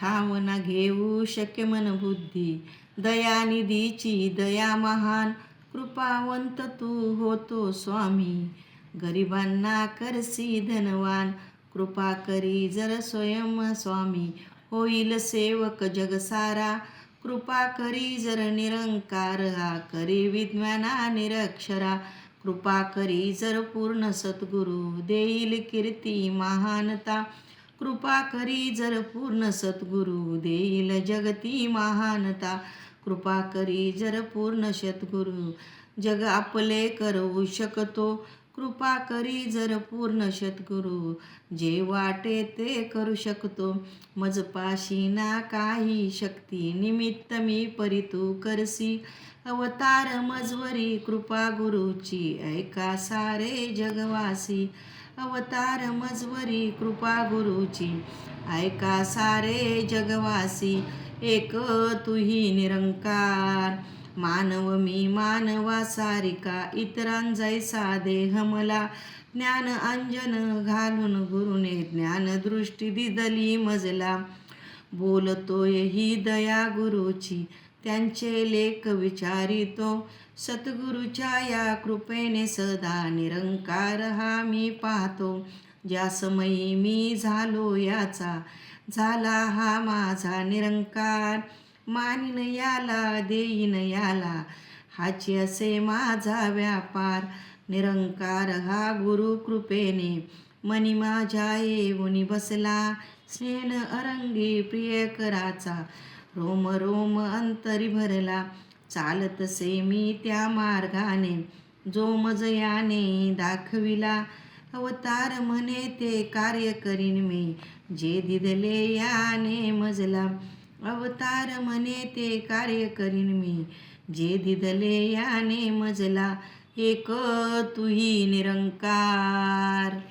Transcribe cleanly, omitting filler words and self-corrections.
ठाव घेऊ शक्य मन बुद्धी, दयानिधीची दया महान. कृपावंत तू होतो स्वामी, गरिबांना करसी धनवान. कृपा करी जर स्वयं स्वामी, होईल सेवक जग सारा. कृपा करी जर निरंकार, हा करी विज्ञाना निरक्षरा. कृपा करी जर पूर्ण सद्गुरु, देईल कीर्ती महानता. कृपा करी जर पूर्ण सद्गुरु, देईल जगती महानता. कृपा करी जर पूर्ण सद्गुरु, जग आपले करवू शकतो. कृपा करी जर पूर्ण सद्गुरु, जे वाटे ते करू शकतो. मजपाशी ना काही शक्ती, निमित्त मी परी तू करसी. अवतार मजवरी कृपा गुरुची, ऐका सारे जगवासी. अवतार मजवरी कृपा गुरुची, ऐका सारे जगवासी. एक तुही निरंकार, मानव मी मानवा सारिका. इतरांजैसा देह मला, ज्ञान अंजन घालून गुरुने ज्ञानदृष्टी दिदली मजला. बोलतोय ही दया गुरुची, त्यांचे लेख विचारितो. सद्गुरूच्या या कृपेने सदा निरंकार हा मी पाहतो. ज्या समयी मी झालो याचा, झाला हा माझा निरंकार. मानिन याला देईन याला, हाची असे माझा व्यापार. निरंकार हा गुरु कृपेने, मनी माझ्या येऊनी बसला. स्नेह अरंगी प्रियकराचा, रोम रोम अंतरी भरला. चालतसे मी त्या मार्गाने, जो मज याने दाखविला. अवतार म्हणे ते कार्य करीन मी, जे दिदले याने मजला. अवतार म्हणे ते कार्य करीन मी, जे दिदले याने मजला. एक तुही निरंकार.